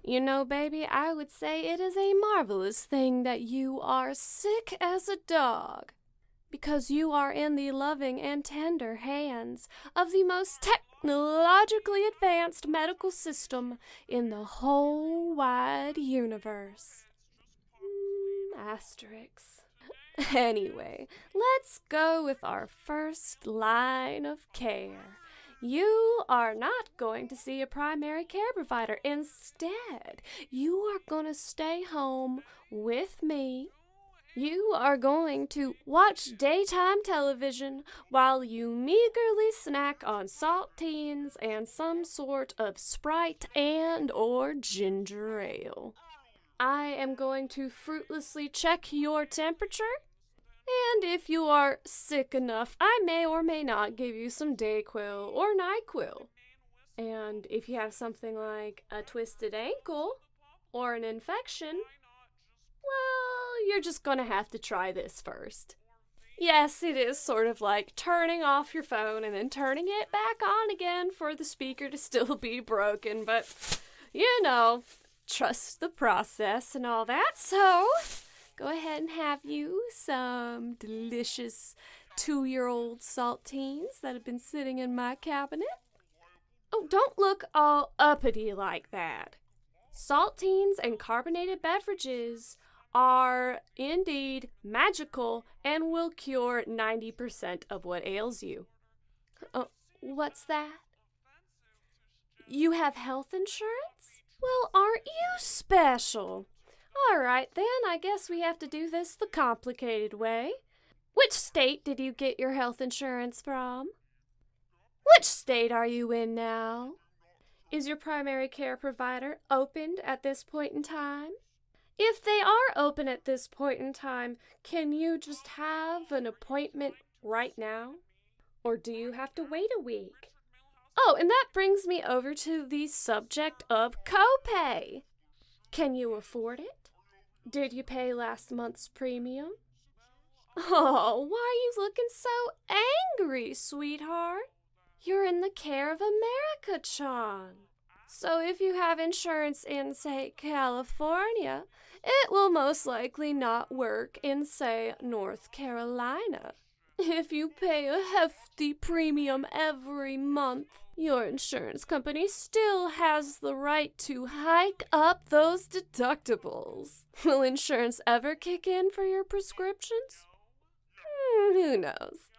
You know, baby, I would say it is a marvelous thing that you are sick as a dog, because you are in the loving and tender hands of the most technologically advanced medical system in the whole wide universe. Asterisk. Anyway, let's go with our first line of care. You are not going to see a primary care provider. Instead, you are going to stay home with me. You are going to watch daytime television while you meagerly snack on saltines and some sort of Sprite and or ginger ale. I am going to fruitlessly check your temperature, and if you are sick enough, I may or may not give you some Dayquil or NyQuil. And if you have something like a twisted ankle or an infection, well, you're just going to have to try this first. Yes, it is sort of like turning off your phone and then turning it back on again for the speaker to still be broken, but, you know, trust the process and all that, so go ahead and have you some delicious 2-year-old saltines that have been sitting in my cabinet. Oh, don't look all uppity like that. Saltines and carbonated beverages are indeed magical and will cure 90% of what ails you. What's that? You have health insurance? Well, aren't you special? All right, then, I guess we have to do this the complicated way. Which state did you get your health insurance from? Which state are you in now? Is your primary care provider opened at this point in time? If they are open at this point in time, can you just have an appointment right now? Or do you have to wait a week? Oh, and that brings me over to the subject of copay. Can you afford it? Did you pay last month's premium? Oh, why are you looking so angry, sweetheart? You're in the care of America, Chan. So if you have insurance in, say, California, it will most likely not work in, say, North Carolina. If you pay a hefty premium every month, your insurance company still has the right to hike up those deductibles. Will insurance ever kick in for your prescriptions? Who knows?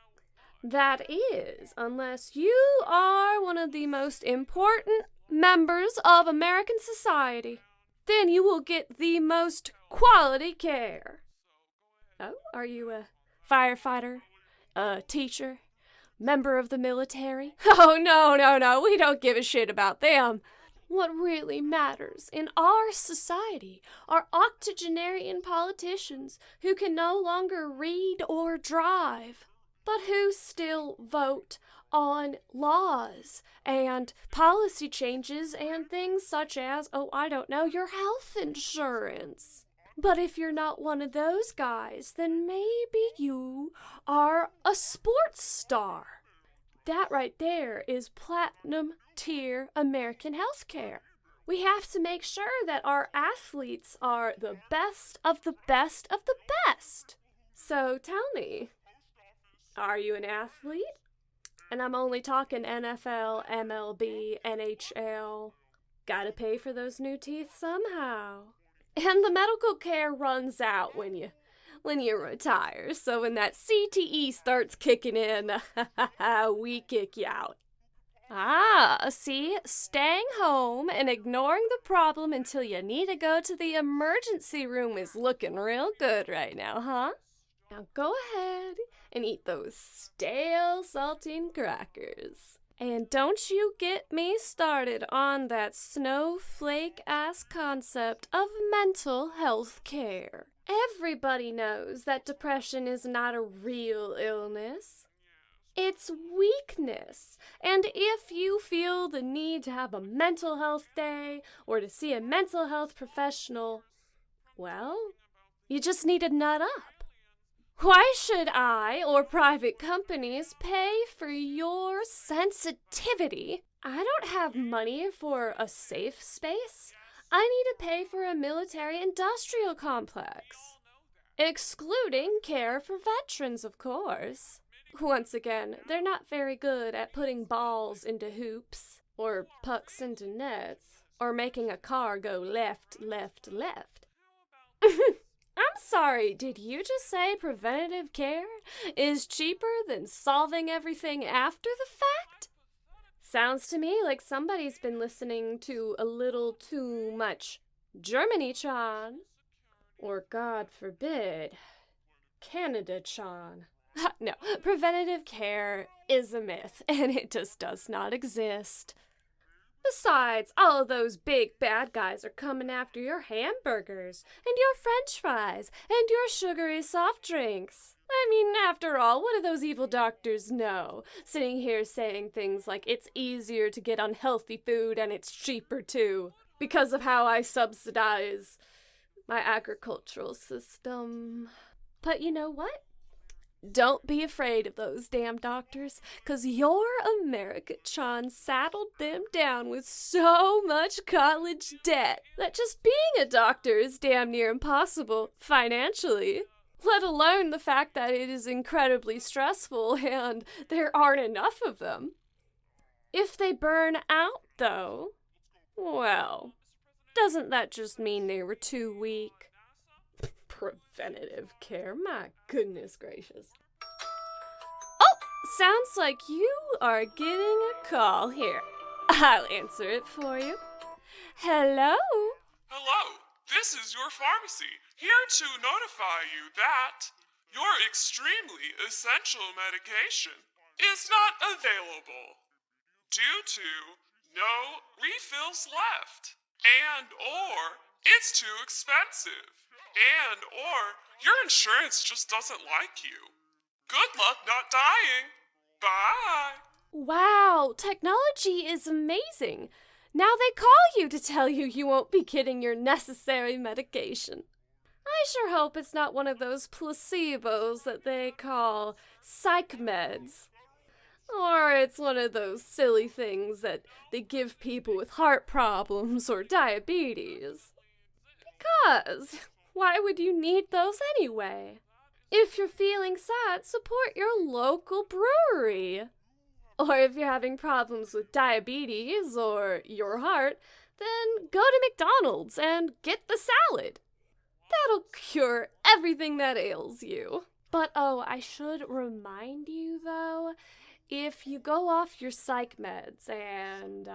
That is, unless you are one of the most important members of American society. Then you will get the most quality care. Oh, are you a firefighter? A teacher? Member of the military? Oh, no, we don't give a shit about them. What really matters in our society are octogenarian politicians who can no longer read or drive, but who still vote on laws and policy changes and things such as, your health insurance. But if you're not one of those guys, then maybe you are a sports star. That right there is platinum tier American healthcare. We have to make sure that our athletes are the best of the best of the best. So tell me, are you an athlete? And I'm only talking NFL, MLB, NHL. Gotta pay for those new teeth somehow. And the medical care runs out when you retire. So when that CTE starts kicking in, we kick you out. See, staying home and ignoring the problem until you need to go to the emergency room is looking real good right now, huh? Now go ahead and eat those stale saltine crackers. And don't you get me started on that snowflake-ass concept of mental health care. Everybody knows that depression is not a real illness. It's weakness. And if you feel the need to have a mental health day or to see a mental health professional, well, you just need to nut up. Why should I or private companies pay for your sensitivity? I don't have money for a safe space. I need to pay for a military-industrial complex. Excluding care for veterans, of course. Once again, they're not very good at putting balls into hoops, or pucks into nets, or making a car go left, left, left. I'm sorry, did you just say preventative care is cheaper than solving everything after the fact? Sounds to me like somebody's been listening to a little too much Germany-chan. Or, God forbid, Canada-chan. No, preventative care is a myth, and it just does not exist. Besides, all of those big bad guys are coming after your hamburgers, and your french fries, and your sugary soft drinks. I mean, after all, what do those evil doctors know? Sitting here saying things like it's easier to get unhealthy food and it's cheaper too, because of how I subsidize my agricultural system. But you know what? Don't be afraid of those damn doctors, 'cause your America-chan saddled them down with so much college debt that just being a doctor is damn near impossible financially, let alone the fact that it is incredibly stressful and there aren't enough of them. If they burn out, though, well, doesn't that just mean they were too weak? Preventative care, my goodness gracious. Oh, sounds like you are getting a call here. I'll answer it for you. Hello? Hello, this is your pharmacy, here to notify you that your extremely essential medication is not available due to no refills left, and or it's too expensive, and or your insurance just doesn't like you. Good luck not dying. Bye. Wow, technology is amazing. Now they call you to tell you you won't be getting your necessary medication. I sure hope it's not one of those placebos that they call psych meds. Or it's one of those silly things that they give people with heart problems or diabetes. Because why would you need those anyway? If you're feeling sad, support your local brewery. Or if you're having problems with diabetes or your heart, then go to McDonald's and get the salad. That'll cure everything that ails you. But oh, I should remind you though, if you go off your psych meds and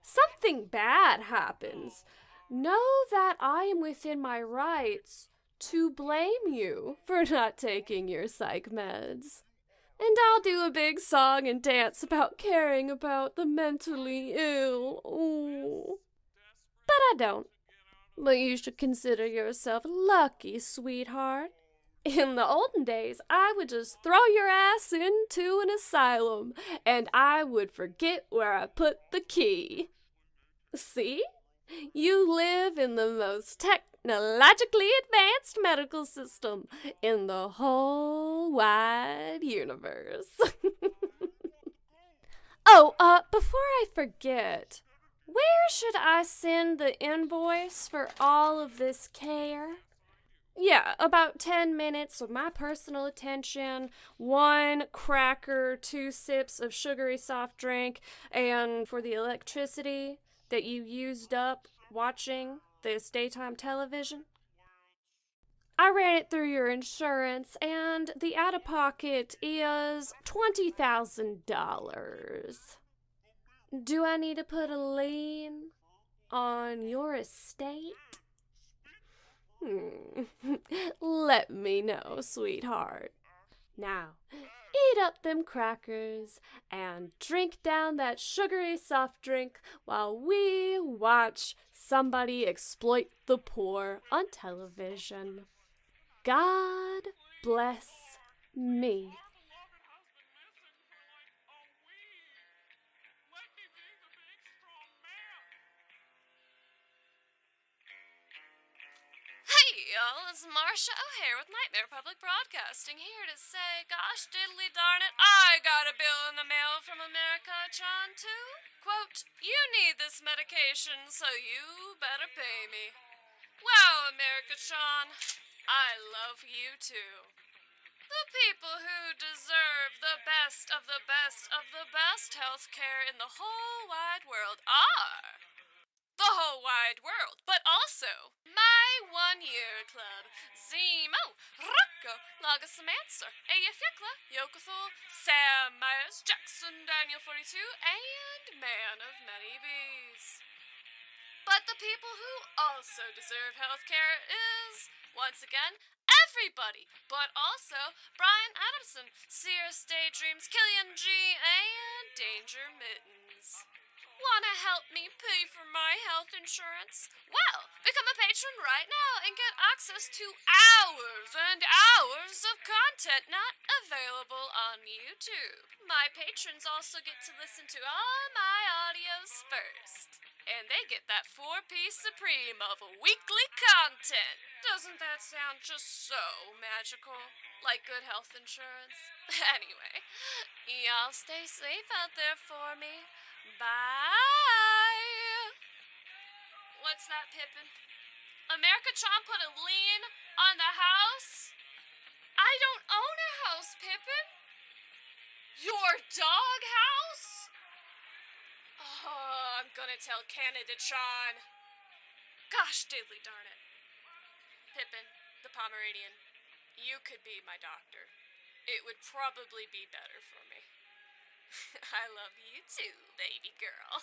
something bad happens, know that I am within my rights to blame you for not taking your psych meds. And I'll do a big song and dance about caring about the mentally ill. Ooh. But I don't. But you should consider yourself lucky, sweetheart. In the olden days, I would just throw your ass into an asylum, and I would forget where I put the key. See? You live in the most technologically advanced medical system in the whole wide universe. Oh, before I forget, where should I send the invoice for all of this care? Yeah, about 10 minutes of my personal attention, 1 cracker, 2 sips of sugary soft drink, and for the electricity that you used up watching this daytime television. I ran it through your insurance, and the out-of-pocket is $20,000. Do I need to put a lien on your estate? Let me know, sweetheart. Now, eat up them crackers and drink down that sugary soft drink while we watch somebody exploit the poor on television. God bless me. Hey, y'all, it's Marcia O'Hare with Nightmare Public Broadcasting, here to say, gosh diddly darn it, I got a bill in the mail from America-chan too. Quote, you need this medication, so you better pay me. Well, America-chan, I love you too. The people who deserve the best of the best of the best health care in the whole wide world are the whole wide world, but also my 1 year club. Zemo, Rocco, Lagasamancer, Ayafekla, Yokothol, Sam Myers, Jackson, Daniel 42, and Man of Many Bees. But the people who also deserve health care is, once again, everybody, but also Brian Adamson, Sears Daydreams, Killian G, and Danger Mittens. Wanna help me pay for my health insurance? Well, become a patron right now and get access to hours and hours of content not available on YouTube. My patrons also get to listen to all my audios first. And they get that 4-piece supreme of weekly content. Doesn't that sound just so magical? Like good health insurance? Anyway, y'all stay safe out there for me. Bye! What's that, Pippin? America-chan put a lien on the house? I don't own a house, Pippin. Your dog house? Oh, I'm gonna tell Canada-chan. Gosh diddly darn it. Pippin, the Pomeranian, you could be my doctor. It would probably be better for me. I love you too, baby girl.